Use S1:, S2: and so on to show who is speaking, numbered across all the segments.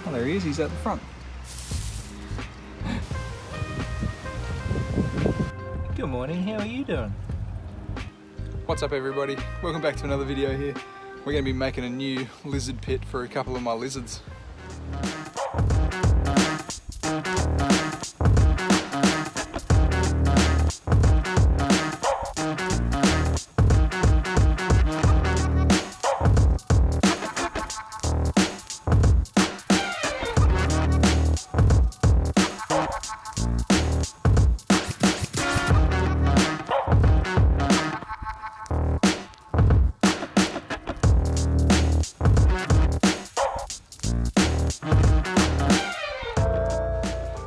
S1: Oh, there he is, he's at the front. Good morning, how are you doing? What's up everybody? Welcome back to another video here. We're going to be making a new lizard pit for a couple of my lizards.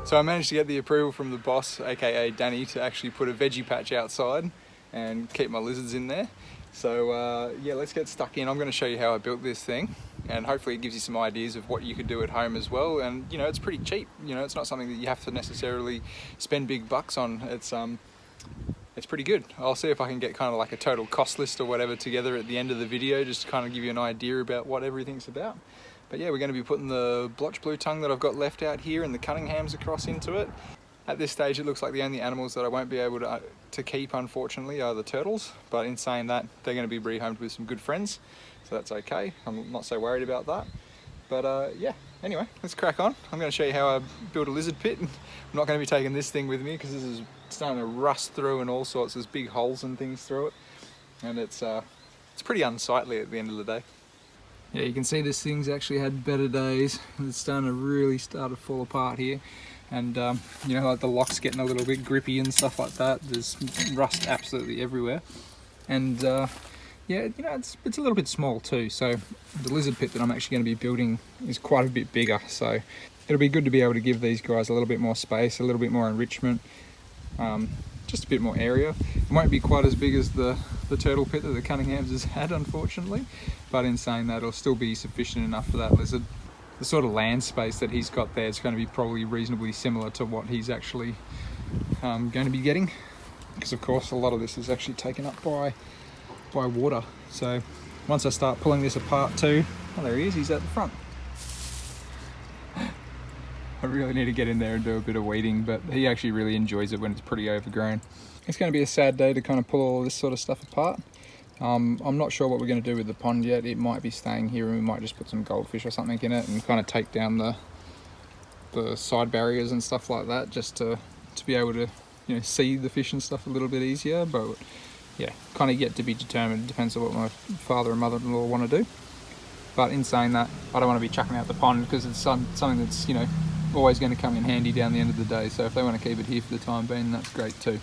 S1: So I managed to get the approval from the boss, aka Danny, to actually put a veggie patch outside and keep my lizards in there. So yeah, let's get stuck in. I'm going to show you how I built this thing, and hopefully it gives you some ideas of what you could do at home as well. And you know, it's pretty cheap. You know, it's not something that you have to necessarily spend big bucks on. It's pretty good. I'll see if I can get kind of like a total cost list or whatever together at the end of the video, just to kind of give you an idea about what everything's about. But yeah, we're going to be putting the blotch blue tongue that I've got left out here and the Cunninghams across into it. At this stage, it looks like the only animals that I won't be able to keep, unfortunately, are the turtles. But in saying that, they're going to be rehomed with some good friends, so that's okay. I'm not so worried about that. But yeah, anyway, let's crack on. I'm going to show you how I build a lizard pit. I'm not going to be taking this thing with me because this is starting to rust through and all sorts. There's big holes and things through it, and it's pretty unsightly at the end of the day. Yeah, you can see this thing's actually had better days. It's starting to really start to fall apart here. And you know, like the lock's getting a little bit grippy and stuff like that. There's rust absolutely everywhere. And yeah, you know, it's a little bit small too. So the lizard pit that I'm actually going to be building is quite a bit bigger. So it'll be good to be able to give these guys a little bit more space, a little bit more enrichment, just a bit more area. It won't be quite as big as the turtle pit that the Cunninghams has had, unfortunately, but in saying that, it'll still be sufficient enough for that lizard. The sort of land space that he's got there is going to be probably reasonably similar to what he's actually going to be getting, because of course a lot of this is actually taken up by water. So once I start pulling this apart too, oh, there he is, he's at the front. I really need to get in there and do a bit of weeding, but he actually really enjoys it when it's pretty overgrown. It's going to be a sad day to kind of pull all this sort of stuff apart. I'm not sure what we're going to do with the pond yet. It might be staying here and we might just put some goldfish or something in it and kind of take down the side barriers and stuff like that, just to be able to, you know, see the fish and stuff a little bit easier. But yeah, kind of yet to be determined. It depends on what my father and mother-in-law want to do. But in saying that, I don't want to be chucking out the pond because it's something that's, you know, always going to come in handy down the end of the day. So if they want to keep it here for the time being, that's great too.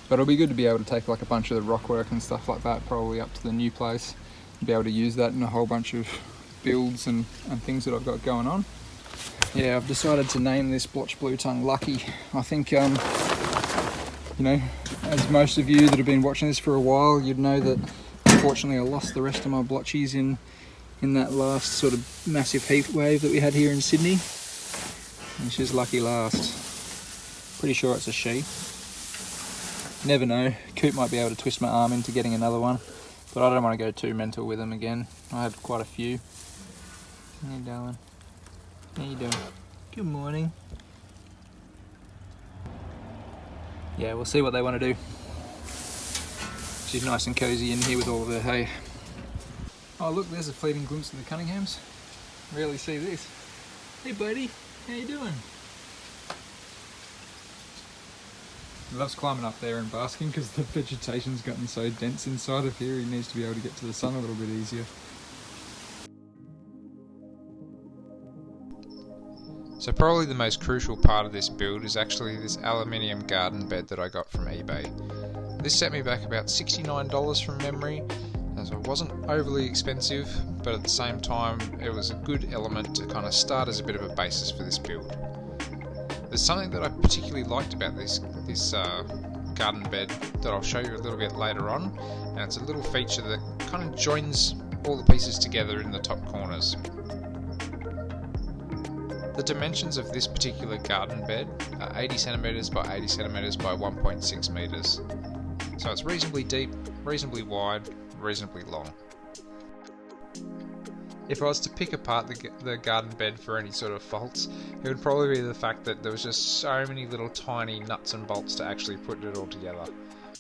S1: But it'll be good to be able to take like a bunch of the rock work and stuff like that probably up to the new place and be able to use that in a whole bunch of builds and things that I've got going on. Yeah, I've decided to name this blotch blue tongue Lucky. I think you know, as most of you that have been watching this for a while, you'd know that unfortunately I lost the rest of my blotchies in that last sort of massive heat wave that we had here in Sydney. And she's lucky last. Pretty sure it's a she. Never know, Coop might be able to twist my arm into getting another one, but I don't want to go too mental with them again. I have quite a few. Hey darling, how you doing? Good morning. Yeah, we'll see what they want to do. She's nice and cozy in here with all of her hay. Oh look, there's a fleeting glimpse of the Cunninghams. Rarely see this. Hey buddy, how you doing? He loves climbing up there and basking because the vegetation's gotten so dense inside of here. He needs to be able to get to the sun a little bit easier.
S2: So probably the most crucial part of this build is actually this aluminium garden bed that I got from eBay. This set me back about $69 from memory, as it wasn't overly expensive, but at the same time it was a good element to kind of start as a bit of a basis for this build. There's something that I particularly liked about this garden bed that I'll show you a little bit later on, and it's a little feature that kind of joins all the pieces together in the top corners. The dimensions of this particular garden bed are 80cm by 80cm by 1.6 metres. So it's reasonably deep, reasonably wide, reasonably long. If I was to pick apart the garden bed for any sort of faults, it would probably be the fact that there was just so many little tiny nuts and bolts to actually put it all together.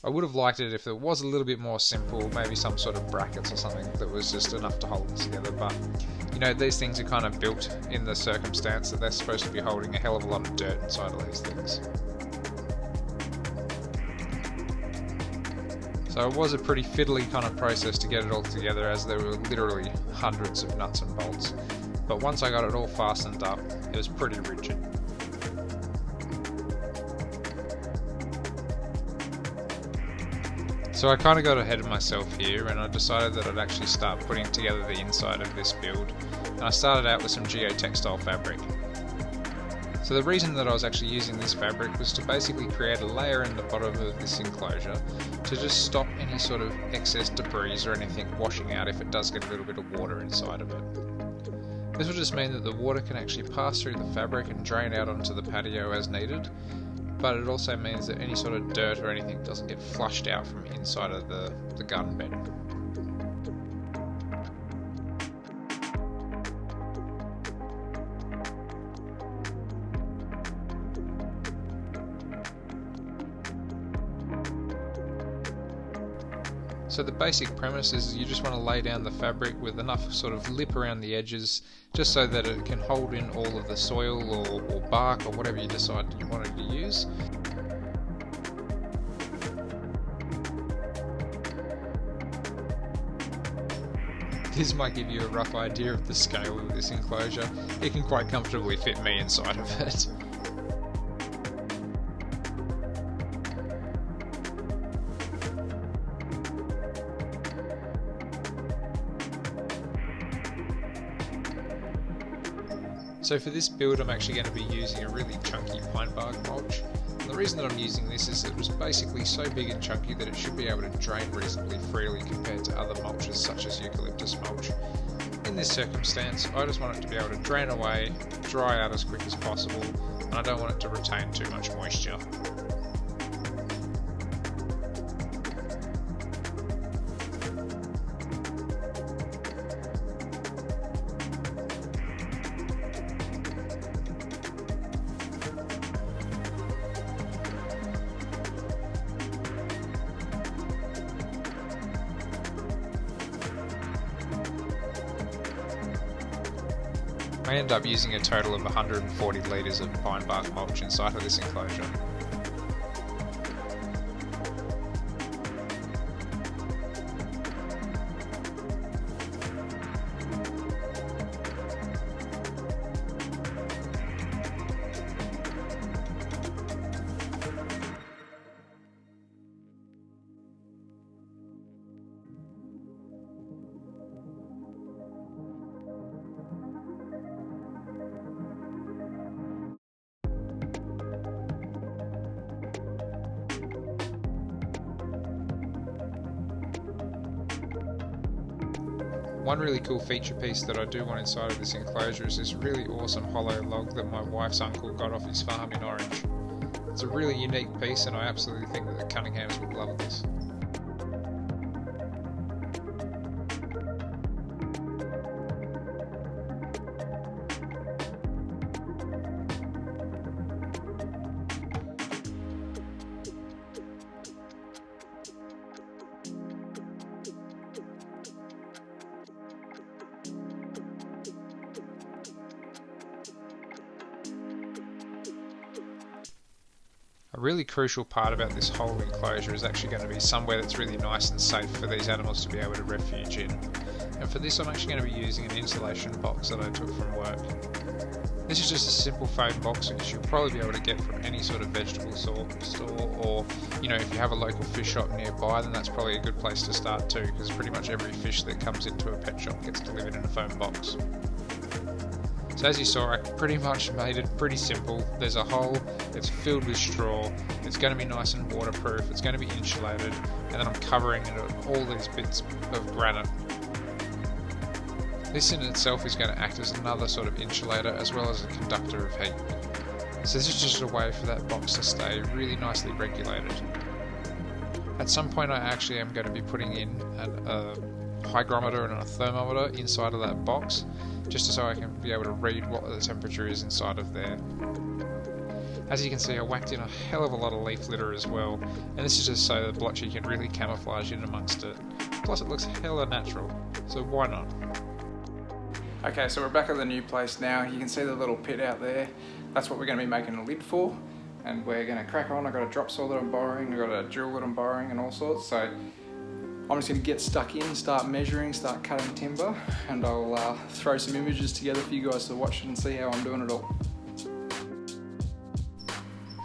S2: I would have liked it if it was a little bit more simple, maybe some sort of brackets or something that was just enough to hold it together, but these things are kind of built in the circumstance that they're supposed to be holding a hell of a lot of dirt inside of these things. So it was a pretty fiddly kind of process to get it all together, as there were literally hundreds of nuts and bolts. But once I got it all fastened up, it was pretty rigid. So I kind of got ahead of myself here, and I decided that I'd actually start putting together the inside of this build. And I started out with some geotextile fabric. So the reason that I was actually using this fabric was to basically create a layer in the bottom of this enclosure to just stop any sort of excess debris or anything washing out if it does get a little bit of water inside of it. This will just mean that the water can actually pass through the fabric and drain out onto the patio as needed, but it also means that any sort of dirt or anything doesn't get flushed out from inside of the garden bed. So the basic premise is you just want to lay down the fabric with enough sort of lip around the edges just so that it can hold in all of the soil or bark or whatever you decide you wanted to use. This might give you a rough idea of the scale of this enclosure. It can quite comfortably fit me inside of it. So for this build I'm actually going to be using a really chunky pine bark mulch. And the reason that I'm using this is it was basically so big and chunky that it should be able to drain reasonably freely compared to other mulches such as eucalyptus mulch. In this circumstance, I just want it to be able to drain away, dry out as quick as possible, and I don't want it to retain too much moisture. I end up using a total of 140 litres of pine bark mulch inside of this enclosure. One really cool feature piece that I do want inside of this enclosure is this really awesome hollow log that my wife's uncle got off his farm in Orange. It's a really unique piece and I absolutely think that the Cunninghams would love this. A really crucial part about this whole enclosure is actually going to be somewhere that's really nice and safe for these animals to be able to refuge in. And for this I'm actually going to be using an insulation box that I took from work. This is just a simple foam box which you'll probably be able to get from any sort of vegetable store, or if you have a local fish shop nearby, then that's probably a good place to start too, because pretty much every fish that comes into a pet shop gets delivered in a foam box. So as you saw, I pretty much made it pretty simple. There's a hole, it's filled with straw, it's going to be nice and waterproof, it's going to be insulated, and then I'm covering it with all these bits of granite. This in itself is going to act as another sort of insulator as well as a conductor of heat. So this is just a way for that box to stay really nicely regulated. At some point I actually am going to be putting in hygrometer and a thermometer inside of that box, just so I can be able to read what the temperature is inside of there. As you can see, I whacked in a hell of a lot of leaf litter as well, and this is just so the blotchy can really camouflage in amongst it. Plus it looks hella natural, so why not? Okay, so we're back at the new place now. You can see the little pit out there. That's what we're going to be making a lid for, and we're going to crack on. I've got a drop saw that I'm borrowing, I've got a drill that I'm borrowing and all sorts, so I'm just going to get stuck in, start measuring, start cutting timber, and I'll throw some images together for you guys to watch and see how I'm doing it all.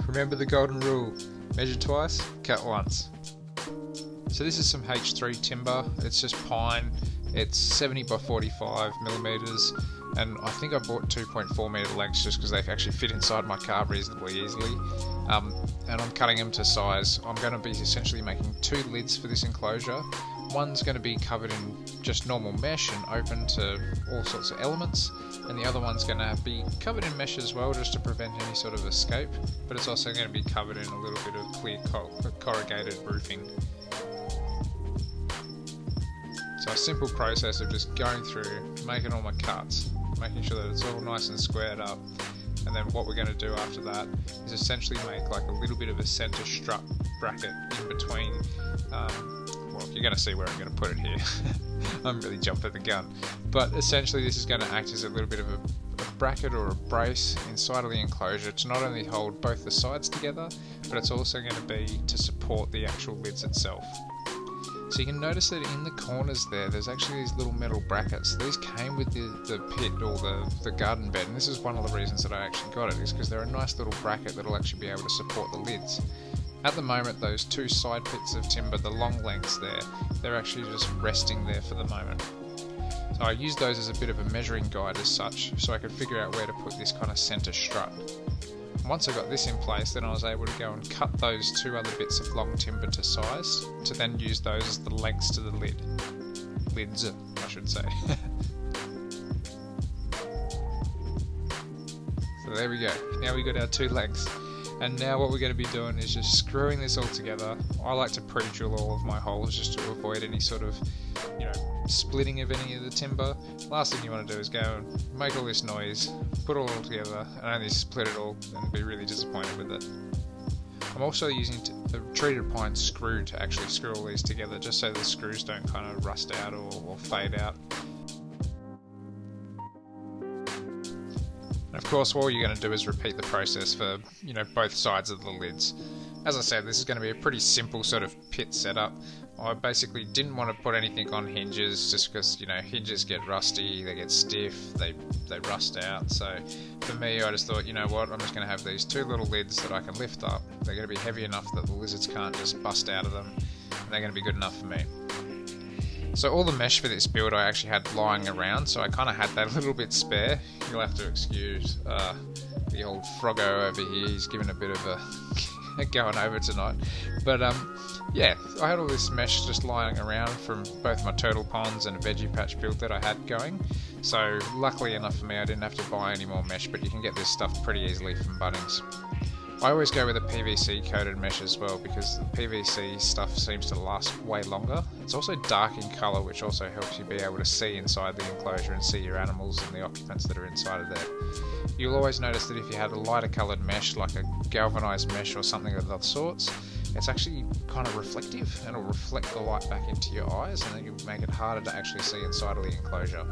S2: Remember the golden rule, measure twice, cut once. So this is some H3 timber, it's just pine, it's 70 by 45 millimeters, and I think I bought 2.4 meter lengths just because they actually fit inside my car reasonably easily. And I'm cutting them to size. I'm going to be essentially making 2 lids for this enclosure. One's going to be covered in just normal mesh and open to all sorts of elements, and the other one's going to be covered in mesh as well, just to prevent any sort of escape, but it's also going to be covered in a little bit of clear corrugated roofing. So a simple process of just going through, making all my cuts, making sure that it's all nice and squared up, and then what we're going to do after that is essentially make like a little bit of a center strut bracket in between. Well, you're going to see where I'm going to put it here. I'm really jumping the gun, but essentially this is going to act as a little bit of a bracket or a brace inside of the enclosure to not only hold both the sides together, but it's also going to be to support the actual lids itself. So you can notice that in the corners there's actually these little metal brackets. These came with the pit or the garden bed, and this is one of the reasons that I actually got it, is because they're a nice little bracket that'll actually be able to support the lids. At the moment, those 2 side pits of timber, the long lengths there, they're actually just resting there for the moment. So I used those as a bit of a measuring guide as such, so I could figure out where to put this kind of center strut. Once I got this in place, then I was able to go and cut those 2 other bits of long timber to size, to then use those as the lengths to the lids, I should say. So there we go, now we got our 2 lengths. And now what we're going to be doing is just screwing this all together. I like to pre-drill all of my holes just to avoid any sort of, splitting of any of the timber. Last thing you want to do is go and make all this noise, put it all together, and only split it all and be really disappointed with it. I'm also using the treated pine screw to actually screw all these together, just so the screws don't kind of rust out or fade out. And of course, all you're going to do is repeat the process for, both sides of the lids. As I said, this is going to be a pretty simple sort of pit setup. I basically didn't want to put anything on hinges just because, hinges get rusty, they get stiff, they rust out. So for me, I just thought, you know what, I'm just going to have these 2 little lids that I can lift up. They're going to be heavy enough that the lizards can't just bust out of them, and they're going to be good enough for me. So all the mesh for this build I actually had lying around, so I kind of had that a little bit spare. You'll have to excuse the old Froggo over here, he's given a bit of a going over tonight. But yeah, I had all this mesh just lying around from both my turtle ponds and a veggie patch build that I had going. So luckily enough for me, I didn't have to buy any more mesh, but you can get this stuff pretty easily from Bunnings. I always go with a PVC coated mesh as well, because the PVC stuff seems to last way longer. It's also dark in colour, which also helps you be able to see inside the enclosure and see your animals and the occupants that are inside of there. You'll always notice that if you had a lighter coloured mesh, like a galvanised mesh or something of that sorts, it's actually kind of reflective, and it'll reflect the light back into your eyes, and then you'll make it harder to actually see inside of the enclosure.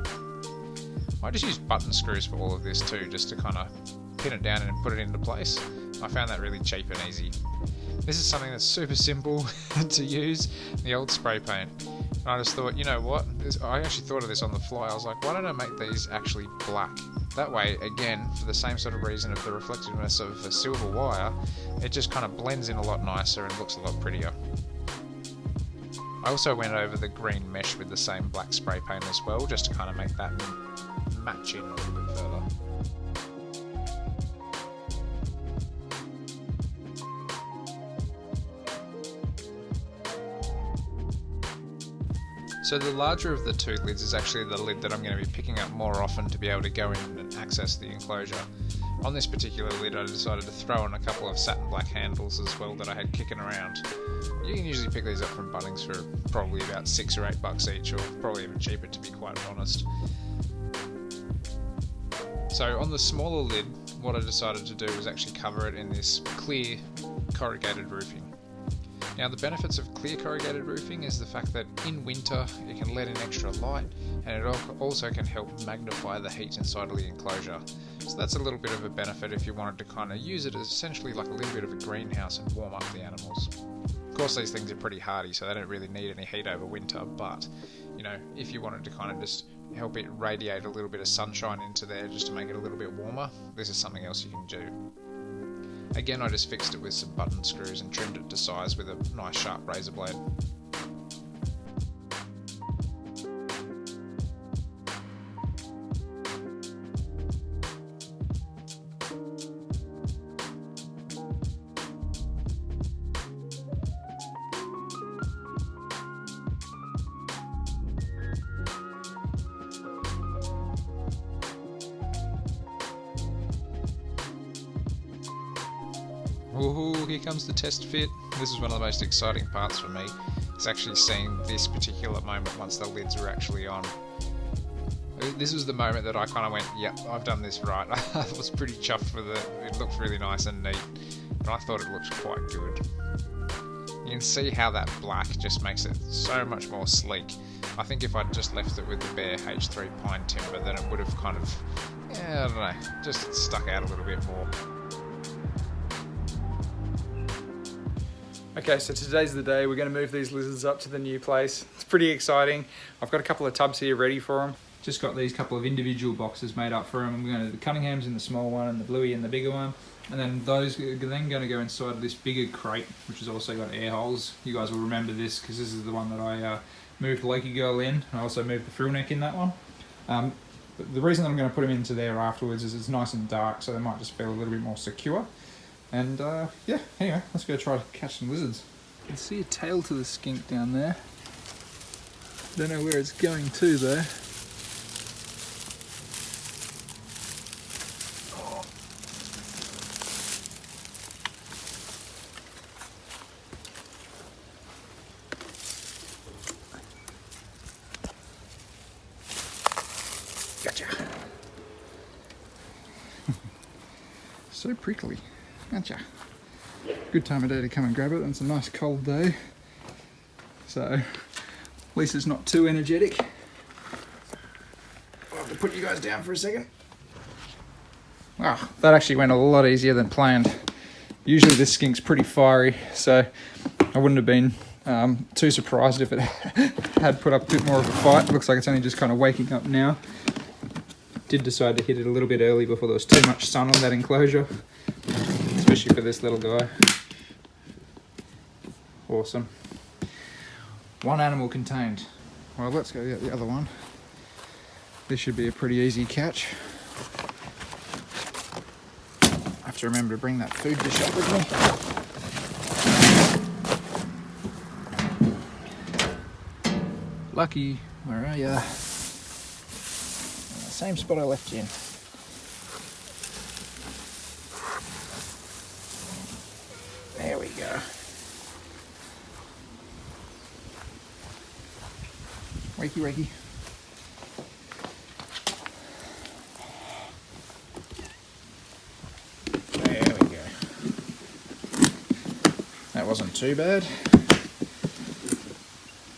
S2: I just use button screws for all of this too, just to kind of pin it down and put it into place. I found that really cheap and easy. This is something that's super simple to use, the old spray paint. And I just thought, you know what, I actually thought of this on the fly. I was like, why don't I make these actually black? That way, again, for the same sort of reason of the reflectiveness of a silver wire, it just kind of blends in a lot nicer and looks a lot prettier. I also went over the green mesh with the same black spray paint as well, just to kind of make that match in a little bit further. So the larger of the 2 lids is actually the lid that I'm going to be picking up more often to be able to go in and access the enclosure. On this particular lid I decided to throw in a couple of satin black handles as well that I had kicking around. You can usually pick these up from Bunnings for probably about $6 or $8 each, or probably even cheaper to be quite honest. So on the smaller lid, what I decided to do was actually cover it in this clear corrugated roofing. Now the benefits of clear corrugated roofing is the fact that in winter it can let in extra light, and it also can help magnify the heat inside of the enclosure. So that's a little bit of a benefit if you wanted to kind of use it as essentially like a little bit of a greenhouse and warm up the animals. Of course these things are pretty hardy, so they don't really need any heat over winter, but you know, if you wanted to kind of just help it radiate a little bit of sunshine into there just to make it a little bit warmer, this is something else you can do. Again, I just fixed it with some button screws and trimmed it to size with a nice sharp razor blade. Ooh, here comes the test fit. This is one of the most exciting parts for me. It's actually seeing this particular moment once the lids are actually on. This was the moment that I kind of went, yep, I've done this right. I was pretty chuffed with it. It looked really nice and neat, and I thought it looked quite good. You can see how that black just makes it so much more sleek. I think if I'd just left it with the bare H3 pine timber, then it would have kind of, I don't know, just stuck out a little bit more.
S1: Okay, so today's the day. We're going to move these lizards up to the new place. It's pretty exciting. I've got a couple of tubs here ready for them. Just got these couple of individual boxes made up for them. I'm going to the Cunninghams in the small one and the Bluey in the bigger one. And then those are then going to go inside of this bigger crate, which has also got air holes. You guys will remember this because this is the one that I moved Lakey Girl in. I also moved the frill neck in that one. But the reason that I'm going to put them into there afterwards is it's nice and dark, so they might just feel a little bit more secure. And yeah, anyway, let's go try to catch some lizards. You can see a tail to the skink down there. Don't know where it's going to though. Gotcha. So prickly. Gotcha. Good time of day to come and grab it. It's a nice cold day, so at least it's not too energetic. I'll have to put you guys down for a second. Wow, that actually went a lot easier than planned. Usually this skink's pretty fiery, so I wouldn't have been too surprised if it had put up a bit more of a fight. It looks like it's only just kind of waking up now. Did decide to hit it a little bit early before there was too much sun on that enclosure, especially for this little guy. Awesome. One animal contained. Well, let's go get the other one. This should be a pretty easy catch. I have to remember to bring that food dish up with me. Lucky, where are ya? Same spot I left you in. There we go. Wakey, wakey. There we go. That wasn't too bad.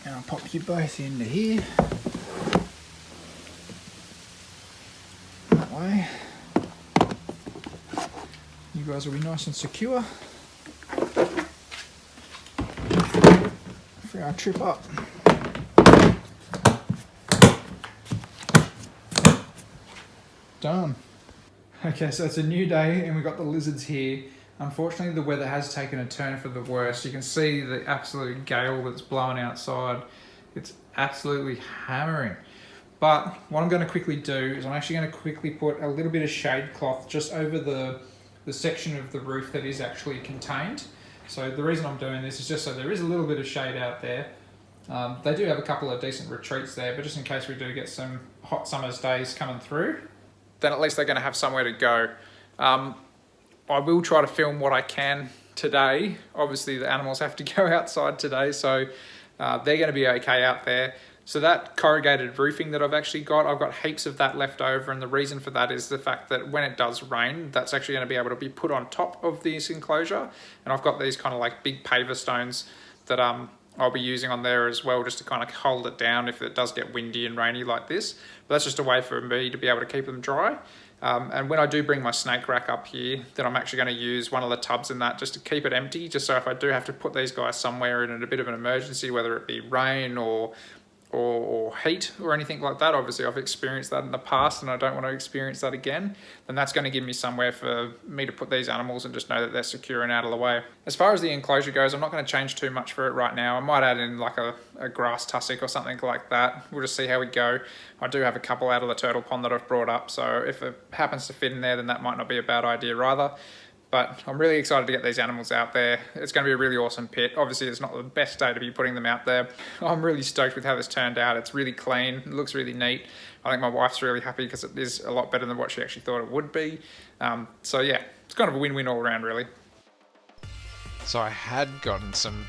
S1: And I'll pop you both into here. That way. You guys will be nice and secure. For our trip up. Done. Okay, so it's a new day and we've got the lizards here. Unfortunately, the weather has taken a turn for the worse. You can see the absolute gale that's blowing outside. It's absolutely hammering. But what I'm going to quickly do is I'm actually going to quickly put a little bit of shade cloth just over the section of the roof that is actually contained. So the reason I'm doing this is just so there is a little bit of shade out there. They do have a couple of decent retreats there, but just in case we do get some hot summer's days coming through, then at least they're going to have somewhere to go.
S3: I will try to film what I can today. Obviously the animals have to go outside today, so they're going to be okay out there. So that corrugated roofing that I've got heaps of that left over, and the reason for that is the fact that when it does rain, that's actually going to be able to be put on top of this enclosure. And I've got these kind of like big paver stones that I'll be using on there as well, just to kind of hold it down if it does get windy and rainy like this. But that's just a way for me to be able to keep them dry. And when I do bring my snake rack up here, then I'm actually going to use one of the tubs in that just to keep it empty, just so if I do have to put these guys somewhere in a bit of an emergency, whether it be rain or heat or anything like that, obviously I've experienced that in the past and I don't want to experience that again, then that's going to give me somewhere for me to put these animals and just know that they're secure and out of the way. As far as the enclosure goes, I'm not going to change too much for it right now. I might add in like a grass tussock or something like that. We'll just see how we go. I do have a couple out of the turtle pond that I've brought up, so if it happens to fit in there, then that might not be a bad idea either. But I'm really excited to get these animals out there. It's going to be a really awesome pit. Obviously, it's not the best day to be putting them out there. I'm really stoked with how this turned out. It's really clean. It looks really neat. I think my wife's really happy because it is a lot better than what she actually thought it would be. So yeah, it's kind of a win-win all around, really.
S2: So I had gotten some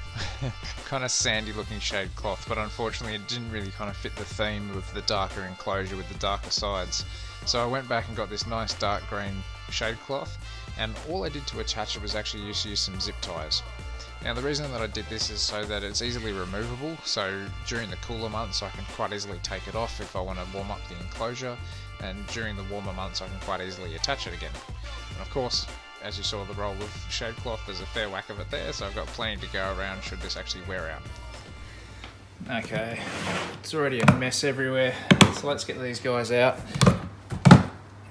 S2: kind of sandy looking shade cloth, but unfortunately it didn't really kind of fit the theme of the darker enclosure with the darker sides. So I went back and got this nice dark green shade cloth, and all I did to attach it was actually use some zip ties. Now the reason that I did this is so that it's easily removable, so during the cooler months I can quite easily take it off if I want to warm up the enclosure, and during the warmer months I can quite easily attach it again. And of course, as you saw the roll of shade cloth, there's a fair whack of it there, so I've got plenty to go around should this actually wear out.
S3: Okay, it's already a mess everywhere, so let's get these guys out.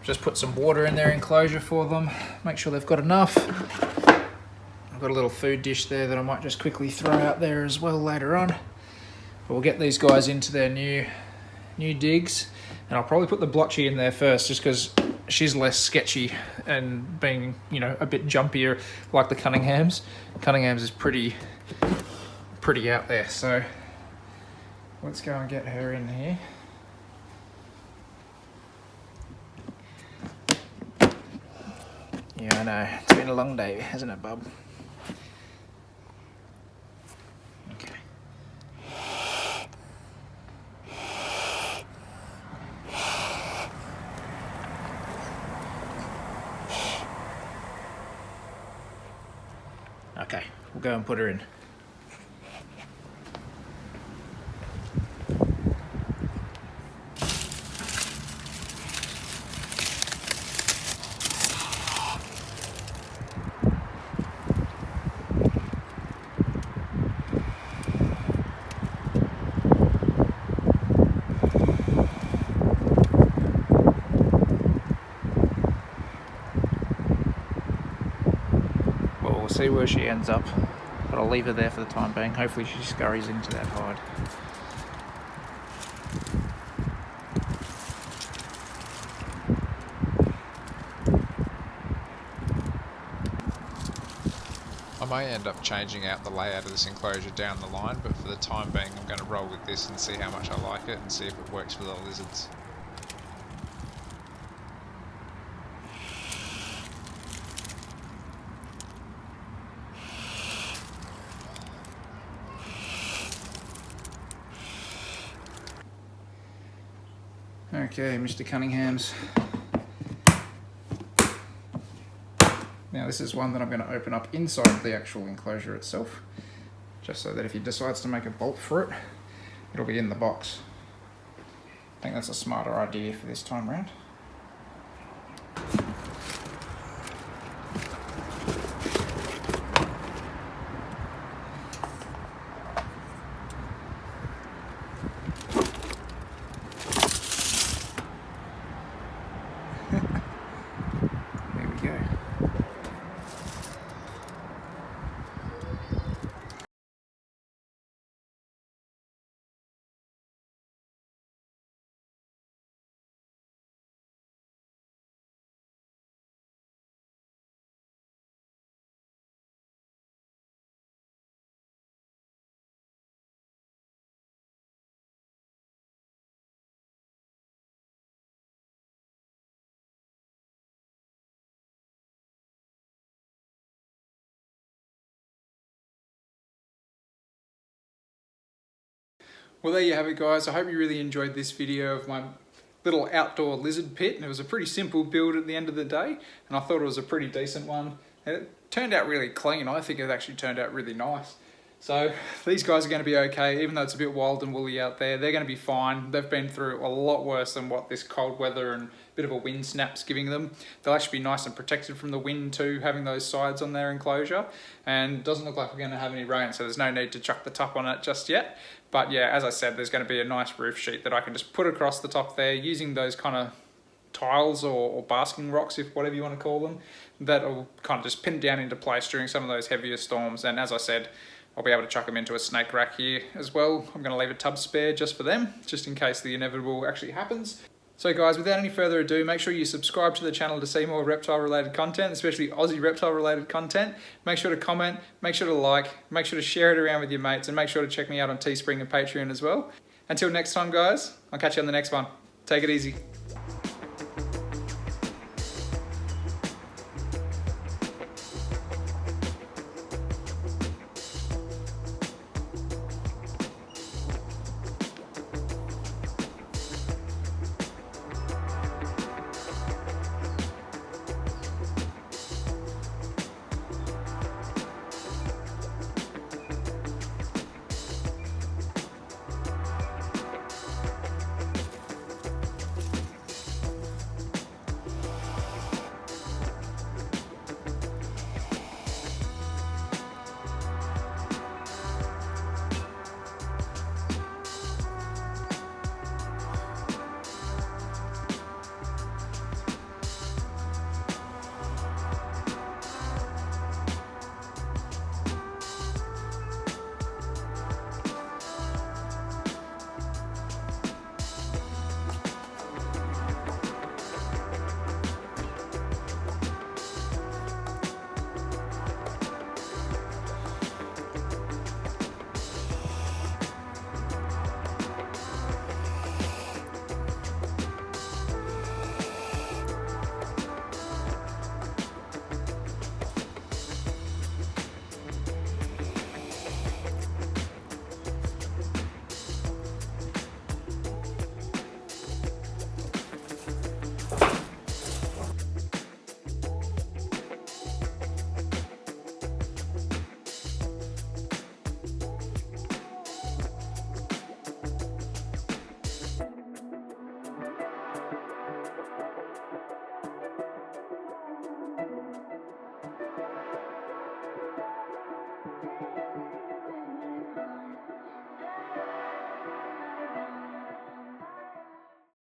S3: Just put some water in their enclosure for them, make sure they've got enough. I've got a little food dish there that I might just quickly throw out there as well later on. But we'll get these guys into their new digs, and I'll probably put the blotchy in there first just because she's less sketchy and being, you know, a bit jumpier like the Cunninghams. Cunninghams is pretty out there, so let's go and get her in here. Yeah, I know. It's been a long day, hasn't it, bub? Okay. Okay, we'll go and put her in. We'll see where she ends up, but I'll leave her there for the time being. Hopefully she scurries into that hide.
S2: I may end up changing out the layout of this enclosure down the line, but for the time being I'm going to roll with this and see how much I like it and see if it works for the lizards.
S3: Okay, Mr. Cunningham's. Now this is one that I'm going to open up inside the actual enclosure itself, just so that if he decides to make a bolt for it, it'll be in the box. I think that's a smarter idea for this time round. Well, there you have it, guys. I hope you really enjoyed this video of my little outdoor lizard pit. And it was a pretty simple build at the end of the day, and I thought it was a pretty decent one. And it turned out really clean. I think it actually turned out really nice. So these guys are going to be okay, even though it's a bit wild and woolly out there. They're going to be fine. They've been through a lot worse than what this cold weather and a bit of a wind snap's giving them. They'll actually be nice and protected from the wind too, having those sides on their enclosure. And it doesn't look like we're going to have any rain, so there's no need to chuck the top on it just yet. But yeah, as I said, there's going to be a nice roof sheet that I can just put across the top there using those kind of tiles or basking rocks, if whatever you want to call them, that'll kind of just pin down into place during some of those heavier storms. And as I said, I'll be able to chuck them into a snake rack here as well. I'm going to leave a tub spare just for them, just in case the inevitable actually happens. So guys, without any further ado, make sure you subscribe to the channel to see more reptile related content, especially Aussie reptile related content. Make sure to comment, make sure to like, make sure to share it around with your mates, and make sure to check me out on Teespring and Patreon as well. Until next time, guys, I'll catch you on the next one. Take it easy.